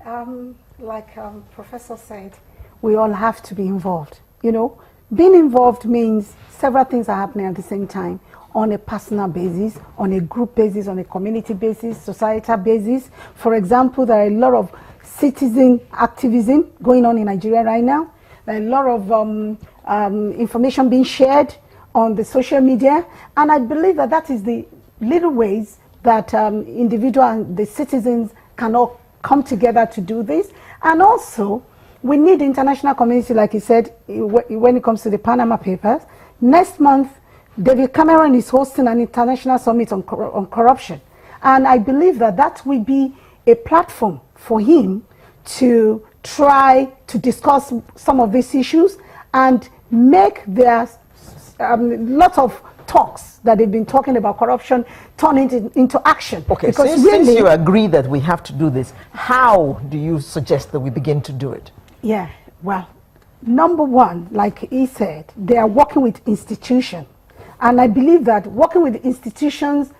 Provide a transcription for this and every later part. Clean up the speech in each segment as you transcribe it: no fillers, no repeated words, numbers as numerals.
Like Professor said, we all have to be involved. You know, being involved means several things are happening at the same time, on a personal basis, on a group basis, on a community basis, societal basis. For example, there are a lot of citizen activism going on in Nigeria right now. There are a lot of information being shared on the social media, and I believe that that is the little ways that individual and the citizens can all come together to do this. And also, we need the international community, like you said, when it comes to the Panama Papers. Next month, David Cameron is hosting an international summit on corruption. And I believe that that will be a platform for him to try to discuss some of these issues and make their lot of talks that they've been talking about corruption turn into action. Okay, because since you agree that we have to do this, how do you suggest that we begin to do it? Yeah, well, number one, like he said, they are working with institutions. And I believe that working with institutions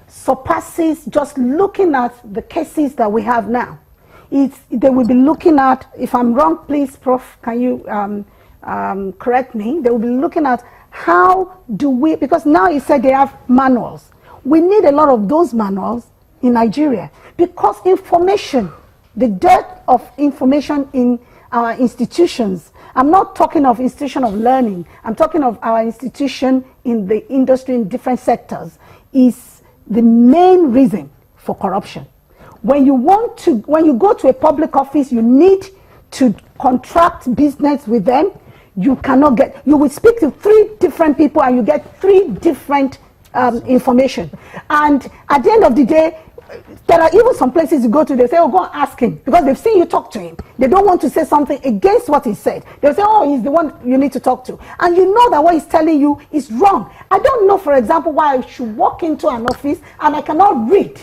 surpasses just looking at the cases that we have now. They will be looking at, if I'm wrong, please, Prof, can you correct me? They will be looking at how do we, because now you said they have manuals. We need a lot of those manuals in Nigeria because information, the dearth of information in our institutions, I'm not talking of institution of learning, I'm talking of our institution in the industry in different sectors, is the main reason for corruption. When you go to a public office, you need to contract business with them. You cannot get, you will speak to 3 different people and you get 3 different information. And at the end of the day, there are even some places you go to, they say, oh, go and ask him, because they've seen you talk to him. They don't want to say something against what he said. They'll say, oh, he's the one you need to talk to. And you know that what he's telling you is wrong. I don't know, for example, why I should walk into an office and I cannot read.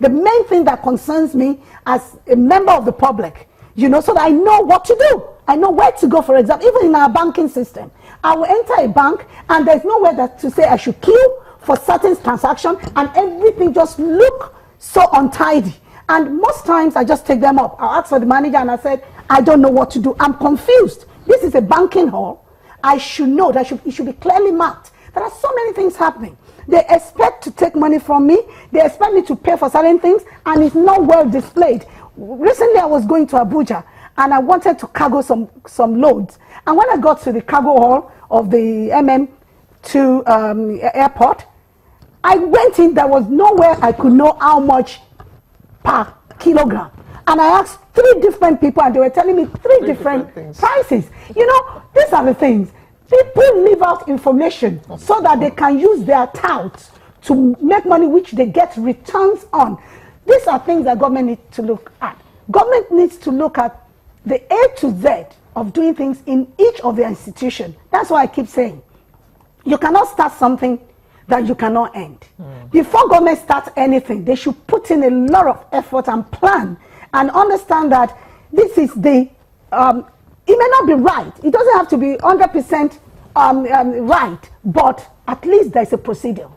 The main thing that concerns me as a member of the public, you know, so that I know what to do. I know where to go, for example, even in our banking system. I will enter a bank and there's nowhere that to say I should queue for certain transactions and everything just look so untidy. And most times I just take them up. I'll ask for the manager and I said, I don't know what to do. I'm confused. This is a banking hall. I should know that it should be clearly marked. There are so many things happening. They expect to take money from me. They expect me to pay for certain things and it's not well displayed. Recently I was going to Abuja and I wanted to cargo some loads. And when I got to the cargo hall of the MM2 airport, I went in, there was nowhere I could know how much per kilogram. And I asked 3 different people and they were telling me 3 different prices. You know, these are the things. People leave out information so that they can use their touts to make money which they get returns on. These are things that government needs to look at. Government needs to look at the A to Z of doing things in each of their institutions. That's why I keep saying, you cannot start something that you cannot end. Before government starts anything, they should put in a lot of effort and plan and understand that this is the, it may not be right. It doesn't have to be 100% right, but at least there's a procedure.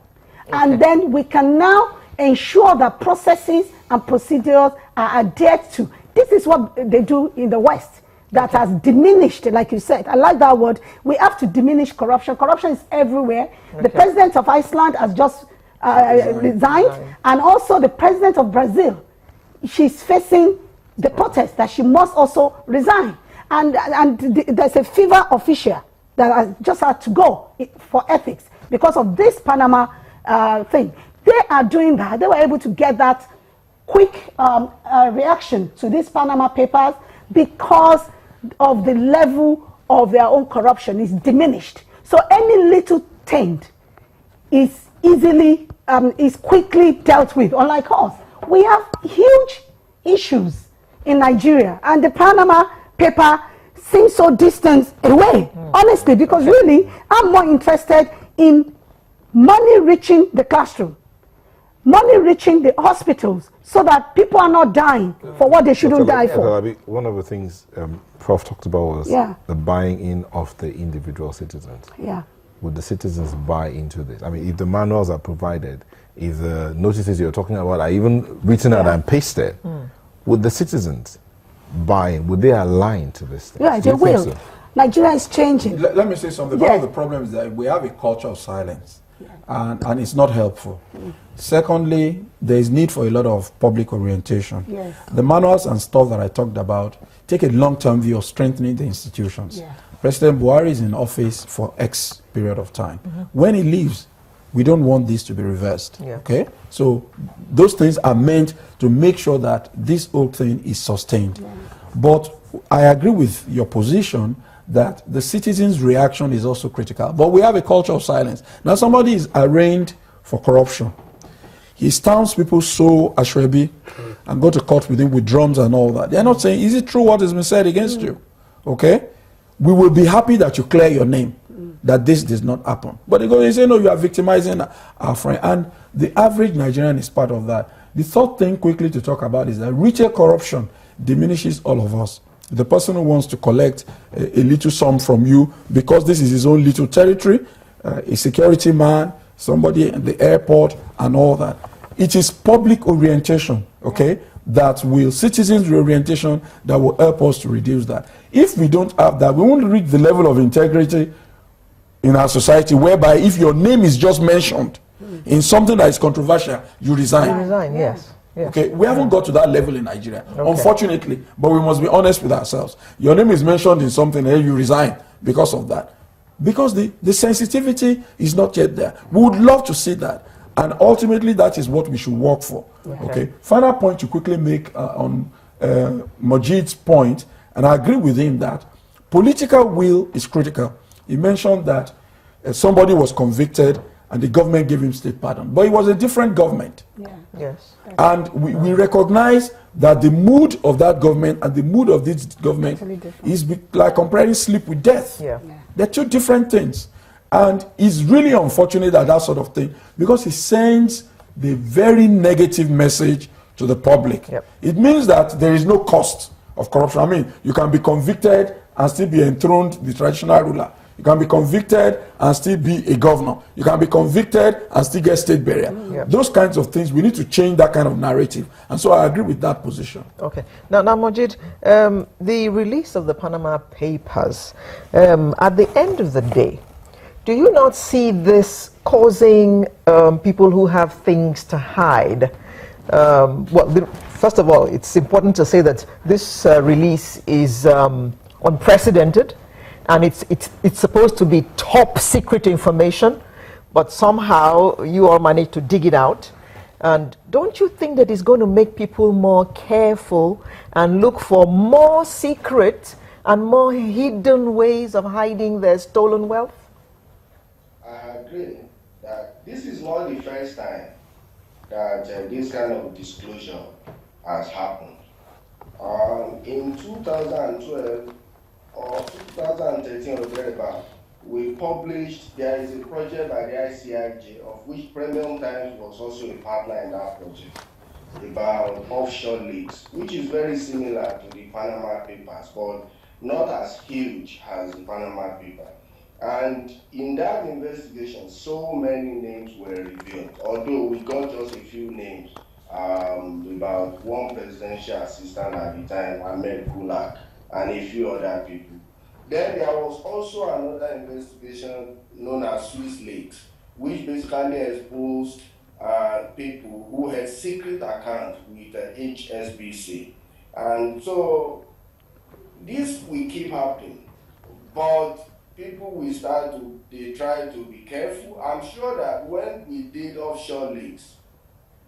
Okay. And then we can now ensure that processes and procedures are adhered to. This is what they do in the West that has diminished, like you said. I like that word. We have to diminish corruption. Corruption is everywhere. Okay. The president of Iceland has just resigned. And also the president of Brazil, she's facing the protest that she must also resign. And there's a FIFA official that has just had to go for ethics because of this Panama thing. They are doing that. They were able to get that quick reaction to these Panama Papers because of the level of their own corruption is diminished. So any little taint is easily, is quickly dealt with. Unlike us, we have huge issues in Nigeria, and the Panama paper seems so distant away, honestly, because really, I'm more interested in money reaching the classroom, money reaching the hospitals, so that people are not dying for what they shouldn't die for. One of the things Prof talked about was the buying in of the individual citizens. Yeah. Would the citizens buy into this? I mean, if the manuals are provided, if the notices you're talking about are even written out and pasted, would the citizens buying, would they align to this thing? Yeah, they will. So? Nigeria is changing. Let me say something. One of the problems is that we have a culture of silence, and it's not helpful. Secondly, there is need for a lot of public orientation. Yes. The manuals and stuff that I talked about take a long-term view of strengthening the institutions. Yeah. President Buhari is in office for X period of time. When he leaves, we don't want this to be reversed. Yeah. Okay? So those things are meant to make sure that this whole thing is sustained. Yeah. But I agree with your position that the citizens' reaction is also critical. But we have a culture of silence. Now somebody is arraigned for corruption. His townspeople sow Ashwebi and go to court with him with drums and all that. They're not saying, is it true what has been said against you? Okay? We will be happy that you clear your name, that this does not happen. But they say, no, you are victimizing our friend. And the average Nigerian is part of that. The third thing quickly to talk about is that retail corruption diminishes all of us. The person who wants to collect a little sum from you because this is his own little territory, a security man, somebody at the airport and all that. It is public orientation, okay, that will, citizens orientation that will help us to reduce that. If we don't have that, we won't reach the level of integrity in our society whereby if your name is just mentioned in something that is controversial, you resign. You resign, yes. Yes. Okay, we haven't got to that level in Nigeria, unfortunately, but we must be honest with ourselves. Your name is mentioned in something and you resign because of that. Because the sensitivity is not yet there. We would love to see that. And ultimately, that is what we should work for. Okay. Final point to quickly make on Majid's point, and I agree with him that political will is critical. He mentioned that somebody was convicted and the government gave him state pardon. But it was a different government. Yeah. Yes. And we recognize that the mood of that government and the mood of this government is like comparing sleep with death. Yeah. They're two different things. And it's really unfortunate that sort of thing, because it sends the very negative message to the public. Yep. It means that there is no cost of corruption. I mean, you can be convicted and still be enthroned the traditional ruler. You can be convicted and still be a governor. You can be convicted and still get state burial. Yep. Those kinds of things, we need to change that kind of narrative. And so I agree with that position. Okay. Now Majid, the release of the Panama Papers, at the end of the day, do you not see this causing people who have things to hide? First of all, it's important to say that this release is unprecedented, and it's supposed to be top secret information, but somehow you all managed to dig it out. And don't you think that it's going to make people more careful and look for more secret and more hidden ways of hiding their stolen wealth? I agree that this is not the first time that this kind of disclosure has happened. In 2012 or 2013 or thereabout, we published, there is a project by the ICIJ, of which Premium Times was also a partner in that project, about offshore leaks, which is very similar to the Panama Papers, but not as huge as the Panama Papers. And in that investigation, so many names were revealed, although we got just a few names, about one presidential assistant at the time, Ahmed Kulak, and a few other people. Then there was also another investigation known as Swiss Leaks, which basically exposed people who had secret accounts with HSBC. And so this will keep happening, but people will they try to be careful. I'm sure that when we did offshore leaks,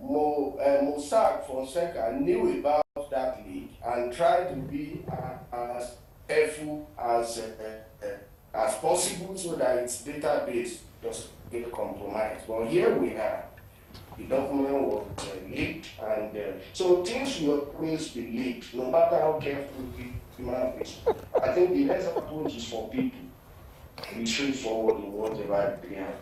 Mossack Fonseca knew about that leak and tried to be as careful as possible so that its database doesn't get compromised. But here we are. The document was leaked, and so things will always be leaked, no matter how careful human is. I think the best approach is for people to be straightforward in whatever they have.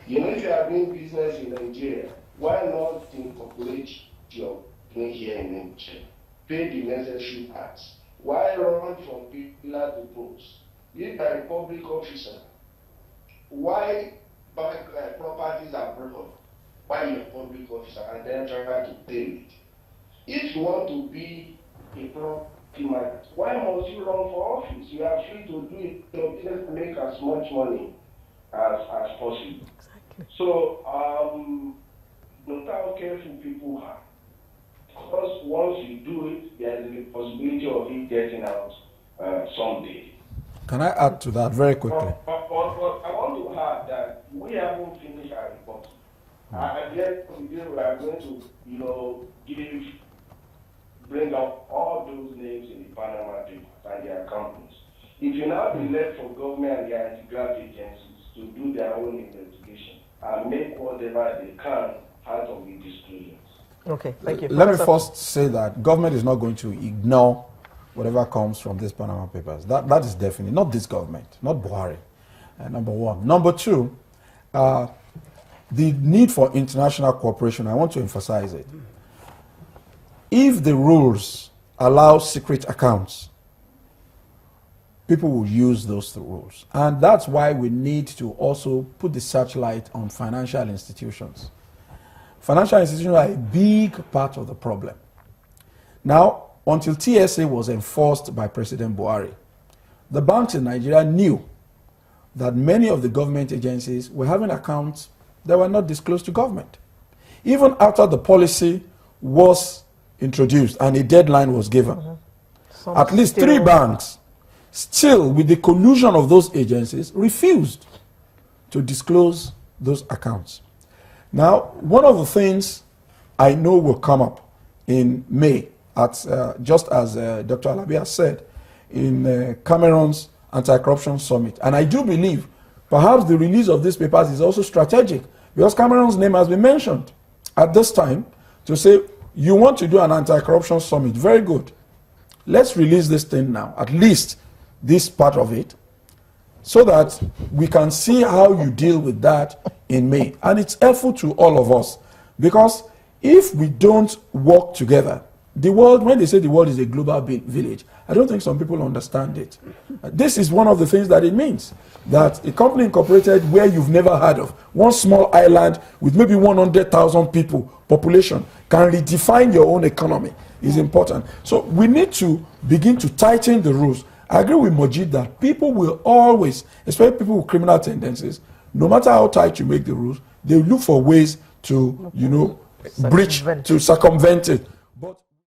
You know, if you are doing business in Nigeria, why not incorporate your business here in Nigeria? Pay the necessary tax. Why run from pillar to post? If a public officer, why properties are broken? Why you're a public officer and then try to pay it? If you want to be a why must you run for office? You are free to do it, to make as much money as possible. Exactly. So, no matter how careful people are, because once you do it, there is the possibility of it getting out someday. Can I add to that very quickly? But I want to add that we haven't finished our report. I guess we are going to, bring up all those names in the Panama Papers and their companies. It will now be left for government and their anti-graft agencies to do their own investigation and make whatever they can out of the disclosures. Okay, thank you. Let me first say that government is not going to ignore whatever comes from these Panama Papers. That is definitely not this government, not Buhari, number one. Number two, the need for international cooperation, I want to emphasize it. If the rules allow secret accounts, people will use those rules. And that's why we need to also put the searchlight on financial institutions. Financial institutions are a big part of the problem. Now, until TSA was enforced by President Buhari, the banks in Nigeria knew that many of the government agencies were having accounts that were not disclosed to government. Even after the policy was introduced and a deadline was given, at least 3 banks, still with the collusion of those agencies, refused to disclose those accounts. Now, one of the things I know will come up in May, just as Dr. Alabi has said, in Cameroon's anti-corruption summit. And I do believe perhaps the release of these papers is also strategic, because Cameroon's name has been mentioned at this time to say, you want to do an anti-corruption summit, very good. Let's release this thing now, at least this part of it, so that we can see how you deal with that in May. And it's helpful to all of us, because if we don't work together, the world, when they say the world is a global village, I don't think some people understand it. This is one of the things that it means, that a company incorporated where you've never heard of, one small island with maybe 100,000 people population, can redefine your own economy, is important. So we need to begin to tighten the rules. I agree with Majid that people will always, especially people with criminal tendencies, no matter how tight you make the rules, they will look for ways to, breach, to circumvent it. But